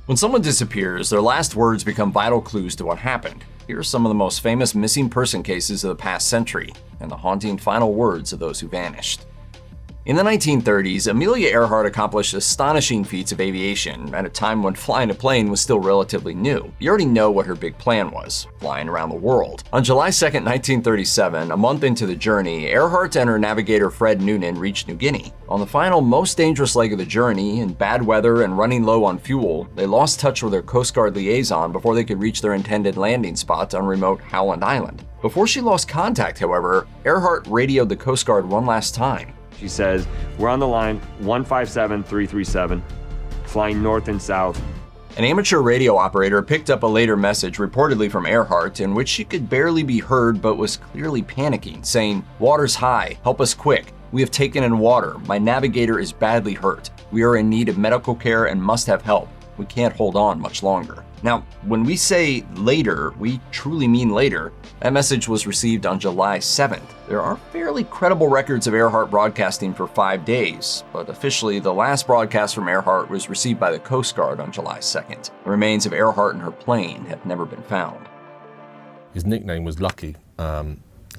When someone disappears, their last words become vital clues to what happened. Here are some of the most famous missing person cases of the past century, and the haunting final words of those who vanished. In the 1930s, Amelia Earhart accomplished astonishing feats of aviation at a time when flying a plane was still relatively new. You already know what her big plan was, flying around the world. On July 2, 1937, a month into the journey, Earhart and her navigator Fred Noonan reached New Guinea. On the final, most dangerous leg of the journey, in bad weather and running low on fuel, they lost touch with their Coast Guard liaison before they could reach their intended landing spot on remote Howland Island. Before she lost contact, however, Earhart radioed the Coast Guard one last time. She says, "We're on the line, 157337, flying north and south." An amateur radio operator picked up a later message reportedly from Earhart in which she could barely be heard but was clearly panicking, saying, "Water's high, help us quick. We have taken in water. My navigator is badly hurt. We are in need of medical care and must have help. We can't hold on much longer." Now, when we say later, we truly mean later. That message was received on July 7th. There are fairly credible records of Earhart broadcasting for 5 days, but officially the last broadcast from Earhart was received by the Coast Guard on July 2nd. The remains of Earhart and her plane have never been found. His nickname was Lucky.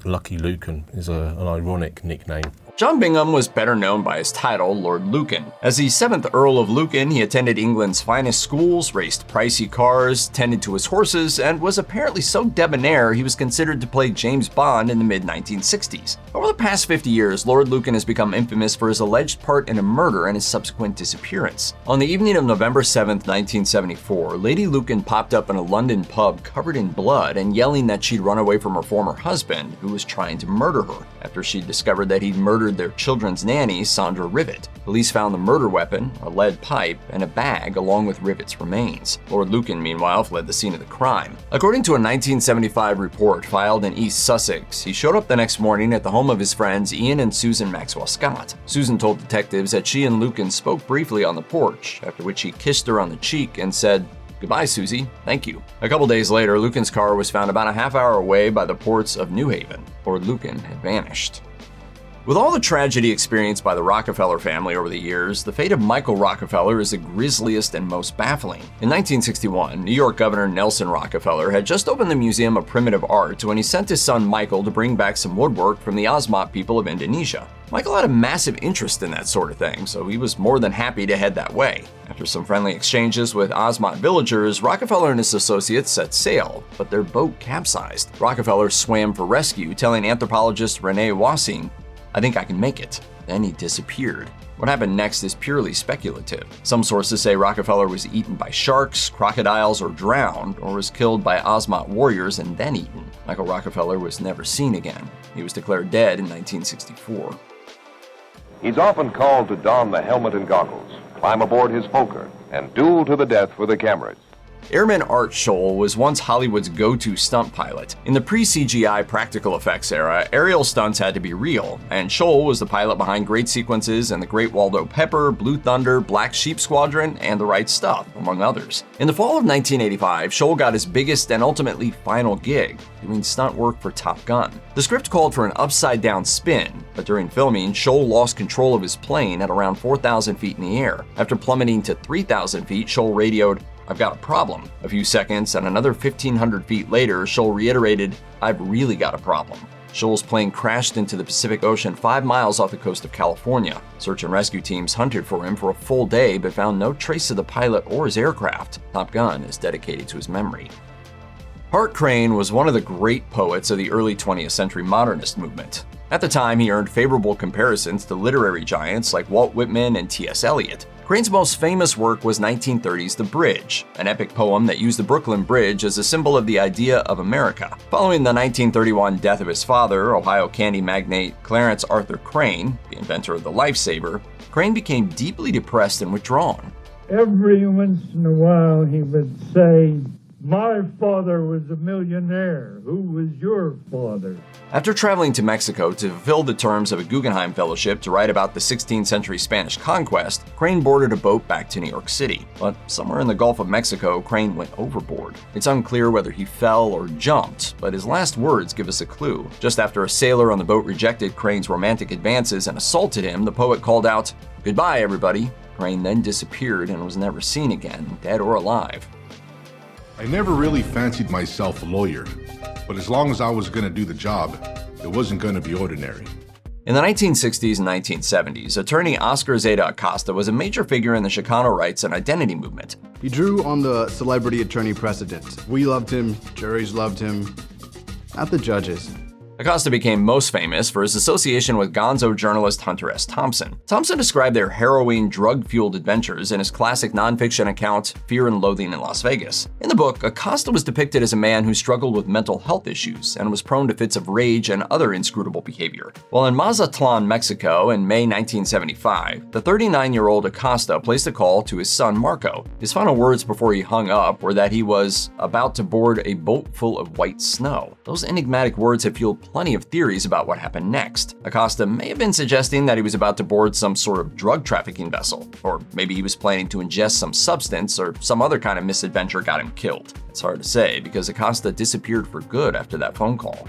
Lucky Lucan is an ironic nickname. John Bingham was better known by his title, Lord Lucan. As the 7th Earl of Lucan, he attended England's finest schools, raced pricey cars, tended to his horses, and was apparently so debonair he was considered to play James Bond in the mid-1960s. Over the past 50 years, Lord Lucan has become infamous for his alleged part in a murder and his subsequent disappearance. On the evening of November 7, 1974, Lady Lucan popped up in a London pub covered in blood and yelling that she'd run away from her former husband, who was trying to murder her, after she'd discovered that he'd murdered their children's nanny, Sandra Rivet. Police found the murder weapon, a lead pipe, and a bag along with Rivet's remains. Lord Lucan, meanwhile, fled the scene of the crime. According to a 1975 report filed in East Sussex, he showed up the next morning at the home of his friends Ian and Susan Maxwell Scott. Susan told detectives that she and Lucan spoke briefly on the porch, after which he kissed her on the cheek and said, "Goodbye, Susie. Thank you." A couple days later, Lucan's car was found about a half hour away by the ports of New Haven. Lord Lucan had vanished. With all the tragedy experienced by the Rockefeller family over the years, the fate of Michael Rockefeller is the grisliest and most baffling. In 1961, New York Governor Nelson Rockefeller had just opened the Museum of Primitive Art when he sent his son Michael to bring back some woodwork from the Osmat people of Indonesia. Michael had a massive interest in that sort of thing, so he was more than happy to head that way. After some friendly exchanges with Osmat villagers, Rockefeller and his associates set sail, but their boat capsized. Rockefeller swam for rescue, telling anthropologist Rene Wassing, "I think I can make it." Then he disappeared. What happened next is purely speculative. Some sources say Rockefeller was eaten by sharks, crocodiles, or drowned, or was killed by Osmat warriors and then eaten. Michael Rockefeller was never seen again. He was declared dead in 1964. He's often called to don the helmet and goggles, climb aboard his Fokker, and duel to the death for the cameras. Airman Art Scholl was once Hollywood's go-to stunt pilot. In the pre-CGI practical effects era, aerial stunts had to be real, and Scholl was the pilot behind great sequences in The Great Waldo Pepper, Blue Thunder, Black Sheep Squadron, and The Right Stuff, among others. In the fall of 1985, Scholl got his biggest and ultimately final gig, doing stunt work for Top Gun. The script called for an upside-down spin, but during filming, Scholl lost control of his plane at around 4,000 feet in the air. After plummeting to 3,000 feet, Scholl radioed, "I've got a problem." A few seconds and another 1,500 feet later, Scholl reiterated, "I've really got a problem." Scholl's plane crashed into the Pacific Ocean 5 miles off the coast of California. Search and rescue teams hunted for him for a full day but found no trace of the pilot or his aircraft. Top Gun is dedicated to his memory. Hart Crane was one of the great poets of the early 20th century modernist movement. At the time, he earned favorable comparisons to literary giants like Walt Whitman and T.S. Eliot. Crane's most famous work was 1930's The Bridge, an epic poem that used the Brooklyn Bridge as a symbol of the idea of America. Following the 1931 death of his father, Ohio candy magnate Clarence Arthur Crane, the inventor of the lifesaver, Crane became deeply depressed and withdrawn. Every once in a while he would say, "My father was a millionaire. Who was your father?" After traveling to Mexico to fulfill the terms of a Guggenheim Fellowship to write about the 16th century Spanish conquest, Crane boarded a boat back to New York City. But somewhere in the Gulf of Mexico, Crane went overboard. It's unclear whether he fell or jumped, but his last words give us a clue. Just after a sailor on the boat rejected Crane's romantic advances and assaulted him, the poet called out, "Goodbye, everybody." Crane then disappeared and was never seen again, dead or alive. I never really fancied myself a lawyer, but as long as I was going to do the job, it wasn't going to be ordinary. In the 1960s and 1970s, attorney Oscar Zeta Acosta was a major figure in the Chicano rights and identity movement. He drew on the celebrity attorney precedent. We loved him, juries loved him, not the judges. Acosta became most famous for his association with gonzo journalist Hunter S. Thompson. Thompson described their harrowing, drug-fueled adventures in his classic nonfiction account, Fear and Loathing in Las Vegas. In the book, Acosta was depicted as a man who struggled with mental health issues and was prone to fits of rage and other inscrutable behavior. While in Mazatlan, Mexico in May 1975, the 39-year-old Acosta placed a call to his son Marco. His final words before he hung up were that he was about to board a boat full of white snow. Those enigmatic words have fueled plenty of theories about what happened next. Acosta may have been suggesting that he was about to board some sort of drug trafficking vessel, or maybe he was planning to ingest some substance or some other kind of misadventure got him killed. It's hard to say because Acosta disappeared for good after that phone call.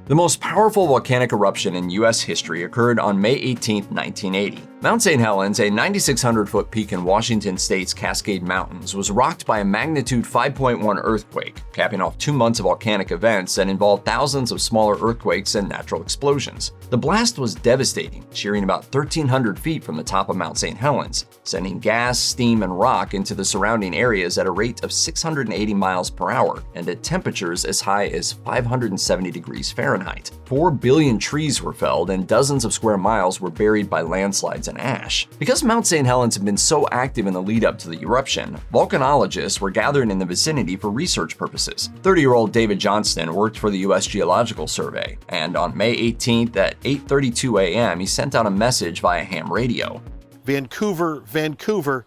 The most powerful volcanic eruption in U.S. history occurred on May 18, 1980. Mount St. Helens, a 9,600-foot peak in Washington state's Cascade Mountains, was rocked by a magnitude 5.1 earthquake, capping off 2 months of volcanic events that involved thousands of smaller earthquakes and natural explosions. The blast was devastating, shearing about 1,300 feet from the top of Mount St. Helens, sending gas, steam, and rock into the surrounding areas at a rate of 680 miles per hour and at temperatures as high as 570 degrees Fahrenheit. 4 billion trees were felled and dozens of square miles were buried by landslides and ash. Because Mount St. Helens had been so active in the lead up to the eruption, volcanologists were gathered in the vicinity for research purposes. 30-year-old David Johnston worked for the U.S. Geological Survey, and on May 18th at 8:32 a.m. he sent out a message via ham radio. Vancouver, Vancouver,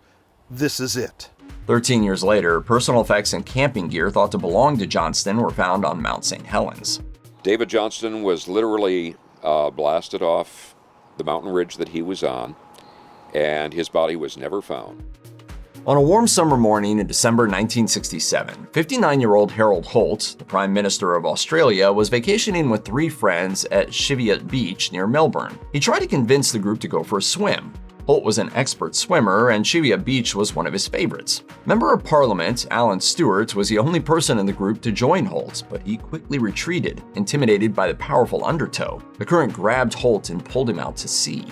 this is it. 13 years later, personal effects and camping gear thought to belong to Johnston were found on Mount St. Helens. David Johnston was literally blasted off the mountain ridge that he was on, and his body was never found. On a warm summer morning in December 1967, 59-year-old Harold Holt, the Prime Minister of Australia, was vacationing with 3 friends at Cheviot Beach near Melbourne. He tried to convince the group to go for a swim. Holt was an expert swimmer, and Cheviot Beach was one of his favorites. Member of Parliament Alan Stewart was the only person in the group to join Holt, but he quickly retreated, intimidated by the powerful undertow. The current grabbed Holt and pulled him out to sea.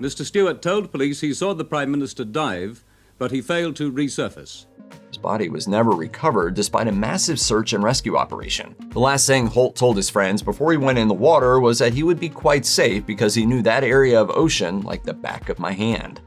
Mr. Stewart told police he saw the Prime Minister dive, but he failed to resurface. His body was never recovered despite a massive search and rescue operation. The last thing Holt told his friends before he went in the water was that he would be quite safe because he knew that area of ocean like the back of my hand.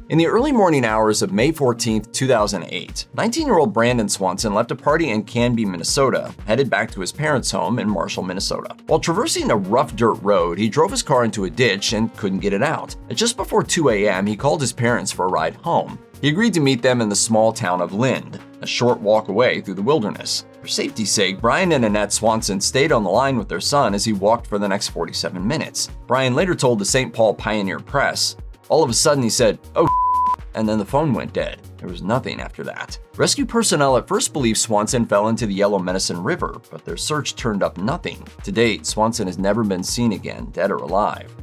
In the early morning hours of May 14, 2008, 19-year-old Brandon Swanson left a party in Canby, Minnesota, headed back to his parents' home in Marshall, Minnesota. While traversing a rough dirt road, he drove his car into a ditch and couldn't get it out. At just before 2 a.m., he called his parents for a ride home. He agreed to meet them in the small town of Lind, a short walk away through the wilderness. For safety's sake, Brian and Annette Swanson stayed on the line with their son as he walked for the next 47 minutes. Brian later told the St. Paul Pioneer Press, "All of a sudden he said, 'Oh,' and then the phone went dead. There was nothing after that." Rescue personnel at first believed Swanson fell into the Yellow Medicine River, but their search turned up nothing. To date, Swanson has never been seen again, dead or alive.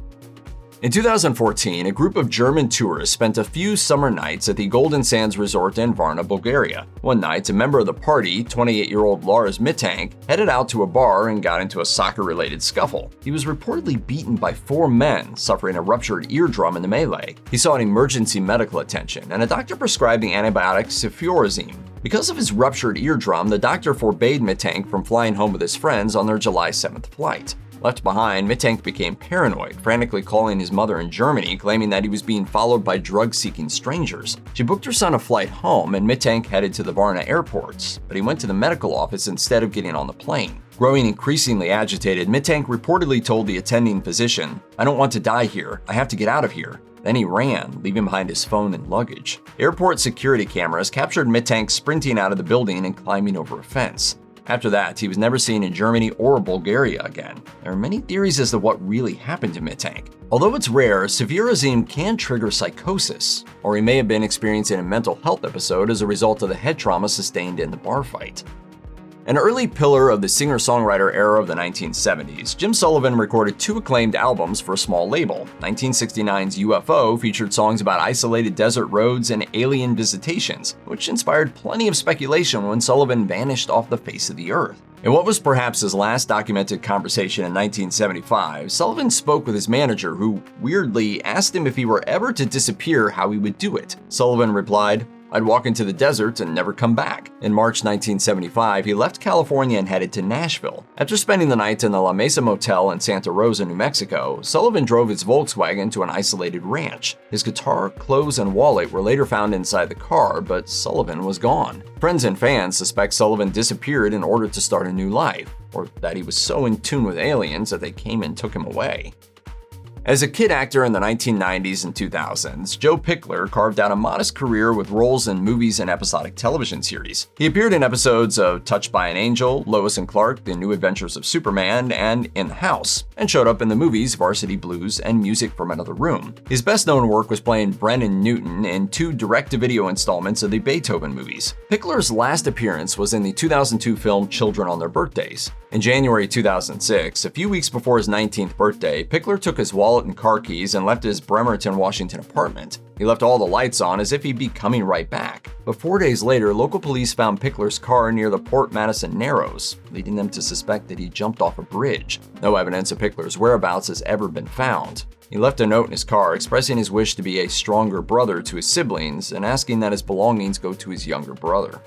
In 2014, a group of German tourists spent a few summer nights at the Golden Sands Resort in Varna, Bulgaria. One night, a member of the party, 28-year-old Lars Mittank, headed out to a bar and got into a soccer-related scuffle. He was reportedly beaten by 4 men, suffering a ruptured eardrum in the melee. He sought emergency medical attention, and a doctor prescribed the antibiotic cefuroxime. Because of his ruptured eardrum, the doctor forbade Mittank from flying home with his friends on their July 7th flight. Left behind, Mittank became paranoid, frantically calling his mother in Germany, claiming that he was being followed by drug-seeking strangers. She booked her son a flight home, and Mittank headed to the Varna airport, but he went to the medical office instead of getting on the plane. Growing increasingly agitated, Mittank reportedly told the attending physician, "I don't want to die here. I have to get out of here." Then he ran, leaving behind his phone and luggage. Airport security cameras captured Mittank sprinting out of the building and climbing over a fence. After that, he was never seen in Germany or Bulgaria again. There are many theories as to what really happened to Mittank. Although it's rare, cefuroxime can trigger psychosis, or he may have been experiencing a mental health episode as a result of the head trauma sustained in the bar fight. An early pillar of the singer-songwriter era of the 1970s, Jim Sullivan recorded 2 acclaimed albums for a small label. 1969's UFO featured songs about isolated desert roads and alien visitations, which inspired plenty of speculation when Sullivan vanished off the face of the earth. In what was perhaps his last documented conversation in 1975, Sullivan spoke with his manager, who weirdly asked him if he were ever to disappear, how he would do it. Sullivan replied, "I'd walk into the desert and never come back." In March 1975, he left California and headed to Nashville. After spending the night in the La Mesa Motel in Santa Rosa, New Mexico, Sullivan drove his Volkswagen to an isolated ranch. His guitar, clothes, and wallet were later found inside the car, but Sullivan was gone. Friends and fans suspect Sullivan disappeared in order to start a new life, or that he was so in tune with aliens that they came and took him away. As a kid actor in the 1990s and 2000s, Joe Pichler carved out a modest career with roles in movies and episodic television series. He appeared in episodes of Touched by an Angel, Lois and Clark, The New Adventures of Superman, and In the House, and showed up in the movies Varsity Blues and Music from Another Room. His best-known work was playing Brennan Newton in 2 direct-to-video installments of the Beethoven movies. Pichler's last appearance was in the 2002 film Children on Their Birthdays. In January 2006, a few weeks before his 19th birthday, Pichler took his wallet and car keys and left his Bremerton, Washington apartment. He left all the lights on as if he'd be coming right back. But 4 days later, local police found Pichler's car near the Port Madison Narrows, leading them to suspect that he jumped off a bridge. No evidence of Pichler's whereabouts has ever been found. He left a note in his car expressing his wish to be a stronger brother to his siblings and asking that his belongings go to his younger brother.